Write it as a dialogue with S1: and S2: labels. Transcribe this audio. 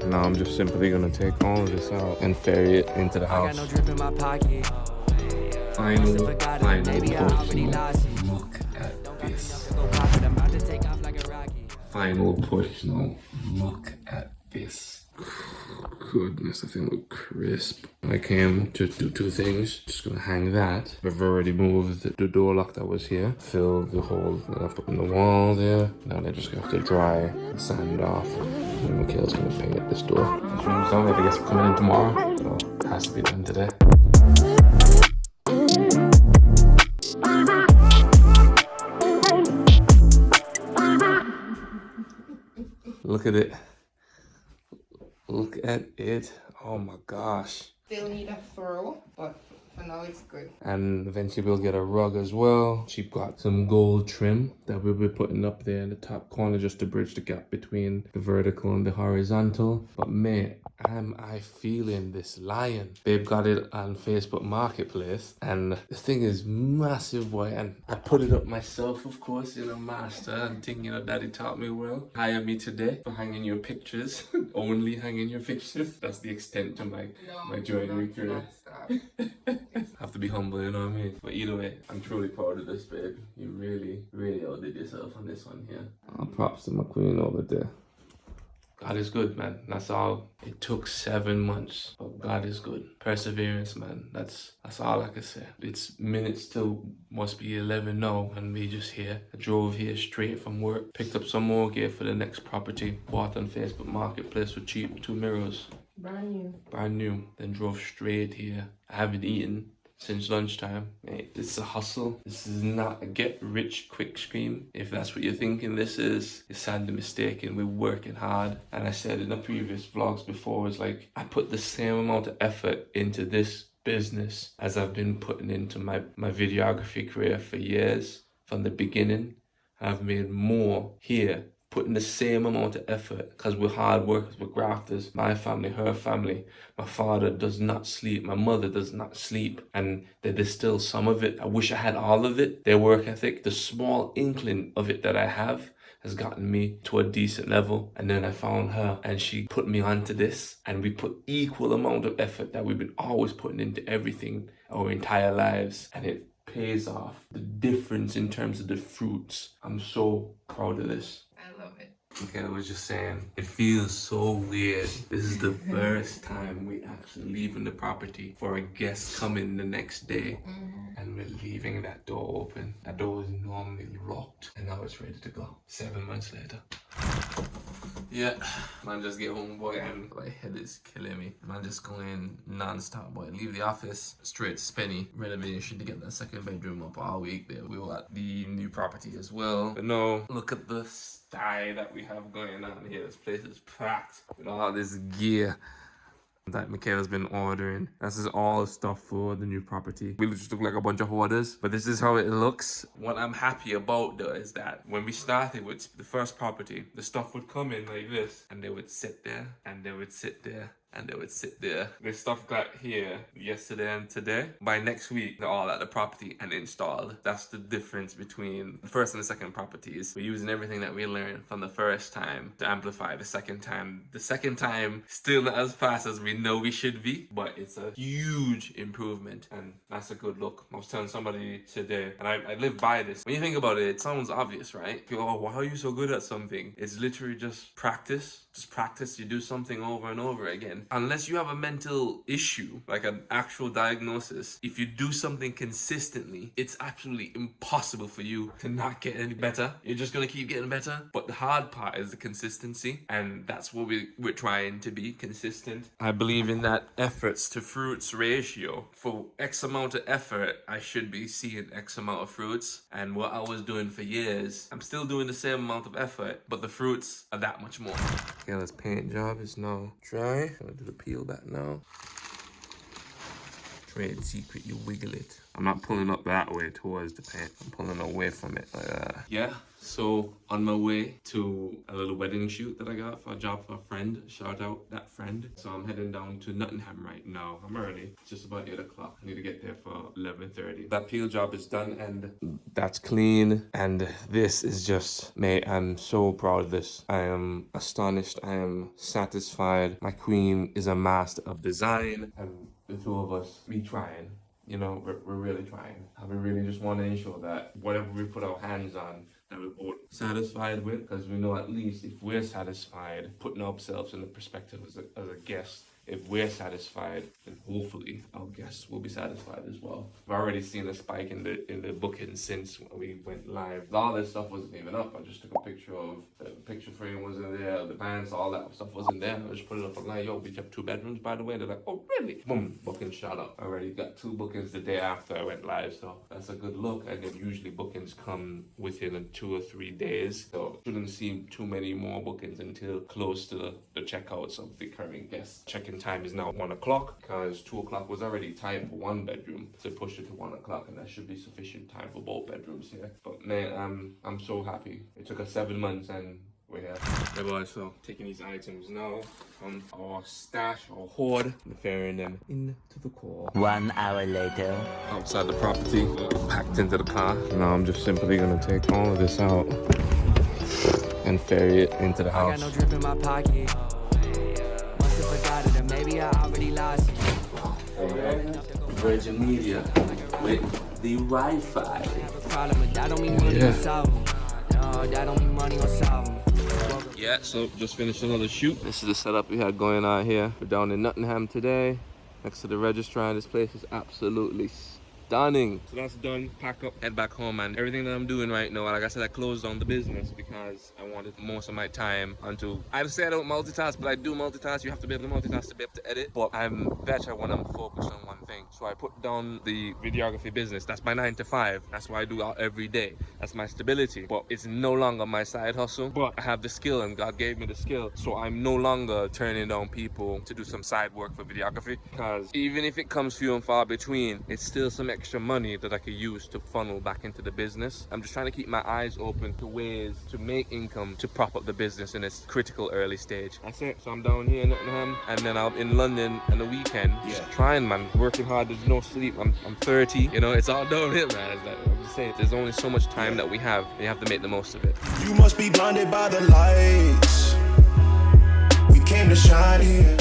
S1: Now I'm just simply gonna take all of this out and ferry it into the house. Final push now. Look at this. Final push now. Look at this. Goodness, that thing look crisp. I came to do two things. Just gonna hang that. I've already moved the door lock that was here. Filled the hole that I put in the wall there. Now they just have to dry the sand off. And Mikhail's gonna paint this door. This room's done. I guess we're coming in tomorrow. So it has to be done today. Look at it. Look at it. Oh my gosh.
S2: Still need a throw, but for now it's good.
S1: And eventually we'll get a rug as well. She got some gold trim that we'll be putting up there in the top corner just to bridge the gap between the vertical and the horizontal. But mate, am I feeling this lion? Babe got it on Facebook Marketplace and the thing is massive, boy. And I put it up myself, of course, you know, master and thing, you know, daddy taught me well. Hire me today for hanging your pictures. Only hanging your pictures. That's the extent to my joinery career. Have to be humble, you know what I mean? But either way, I'm truly proud of this, babe. You really, really outdid yourself on this one here. Props to my queen over there. God is good, man. That's all. It took 7 months, but God is good. Perseverance, man. That's all I can say. It's minutes till must be 11 now, and we just here. I drove here straight from work, picked up some more gear for the next property. Bought on Facebook Marketplace for cheap, 2 mirrors. Brand new. Then drove straight here. I haven't eaten since lunchtime. Mate, it's a hustle. This is not a get rich quick scheme. If that's what you're thinking this is, you're sadly mistaken. We're working hard. And I said in the previous vlogs before, it's like I put the same amount of effort into this business as I've been putting into my videography career for years. From the beginning, I've made more here, putting the same amount of effort, because we're hard workers, we're grafters. My family, her family, my father does not sleep, my mother does not sleep, and they distill some of it. I wish I had all of it. Their work ethic, the small inkling of it that I have, has gotten me to a decent level. And then I found her and she put me onto this, and we put equal amount of effort that we've been always putting into everything our entire lives, and it pays off. The difference in terms of the fruits. I'm so proud of this.
S2: I love it.
S1: Okay, I was just saying, it feels so weird. This is the first time we actually leaving the property for a guest coming the next day. And we're leaving that door open. That door was normally locked, and now it's ready to go. 7 months later. Yeah, man, just get home, boy, and my head is killing me. Man, just going non-stop, boy. Leave the office, straight to Spenny. Renovation to get that second bedroom up all week there. We were at the new property as well. But no, look at the style that we have going on here. This place is packed with all this gear that Michaela's been ordering. This is all stuff for the new property. We just look like a bunch of hoarders, but this is how it looks. What I'm happy about though is that when we started with the first property, the stuff would come in like this, and they would sit there, and they would sit there, and they would sit there. This stuff got here yesterday and today. By next week, they're all at the property and installed. That's the difference between the first and the second properties. We're using everything that we learned from the first time to amplify the second time. The second time, still not as fast as we know we should be, but it's a huge improvement, and that's a good look. I was telling somebody today, and I live by this. When you think about it, it sounds obvious, right? You go, oh, why are you so good at something? It's literally just practice. Just practice. You do something over and over again. Unless you have a mental issue, like an actual diagnosis, if you do something consistently, it's absolutely impossible for you to not get any better. You're just gonna keep getting better. But the hard part is the consistency, and that's what we're trying to be, consistent. I believe in that efforts to fruits ratio. For X amount of effort, I should be seeing X amount of fruits. And what I was doing for years, I'm still doing the same amount of effort, but the fruits are that much more. Okay, this paint job is now dry. I'm gonna do the peel back now. Trade secret, you wiggle it. I'm not pulling up that way towards the paint. I'm pulling away from it. Yeah, So on my way to a little wedding shoot that I got for a job for a friend. Shout out that friend. So I'm heading down to Nottingham right now. I'm early. It's just about 8 o'clock. I need to get there for 11:30. That peel job is done and that's clean. And this is just, mate, I'm so proud of this. I am astonished. I am satisfied. My queen is a master of design. And the two of us, we trying. You know, we're really trying. And we really just want to ensure that whatever we put our hands on, that we're both satisfied with, because we know at least if we're satisfied, putting ourselves in the perspective as a guest, if we're satisfied, then hopefully our guests will be satisfied as well. I've already seen a spike in the bookings since we went live. All this stuff wasn't even up. I just took a picture of the picture frame wasn't there, the pants, all that stuff wasn't there. I just put it up online. Yo, we have 2 bedrooms, by the way. They're like, oh really? Boom, booking shot up. I already got 2 bookings the day after I went live, so that's a good look. And then usually bookings come within 2 or 3 days, so shouldn't see too many more bookings until close to the checkouts of the current guests. Check-in time is now 1 o'clock because 2 o'clock was already time for 1 bedroom, so push it to 1 o'clock, and that should be sufficient time for both bedrooms here. But man, I'm so happy. It took us 7 months and we're here. Hey boys, so taking these items now from our stash or hoard and ferrying them into the car.
S3: 1 hour later.
S1: Outside the property, packed into the car. Now I'm just simply gonna take all of this out and ferry it into the house.
S4: I got no drip in my pocket. Must have forgot it, or maybe I already lost it.
S1: Virgin Media with the Wi-Fi.
S4: Problem, but that don't mean money will solve them. No, that don't mean money will solve them.
S1: Yeah, so just finished another shoot. This is the setup we had going on here. We're down in Nottingham today, next to the registrar. This place is absolutely stunning. So that's done. Pack up, head back home, and everything that I'm doing right now, like I said, I closed down the business because I wanted most of my time onto. I'd say I don't multitask, but I do multitask. You have to be able to multitask to be able to edit. But I'm better when I'm focused on one thing. So I put down the videography business. That's my 9 to 5. That's what I do every day. That's my stability. But it's no longer my side hustle. But I have the skill, and God gave me the skill. So I'm no longer turning down people to do some side work for videography, because even if it comes few and far between, it's still some extra money that I could use to funnel back into the business. I'm just trying to keep my eyes open to ways to make income to prop up the business in its critical early stage. That's it. So I'm down here in Nottingham, and then I'm in London on the weekend. Just trying, man, working hard. There's no sleep. I'm 30. You know, it's all downhill, man. I'm just saying, there's only so much time that we have, and you have to make the most of it.
S5: You must be blinded by the lights. We came to shine here.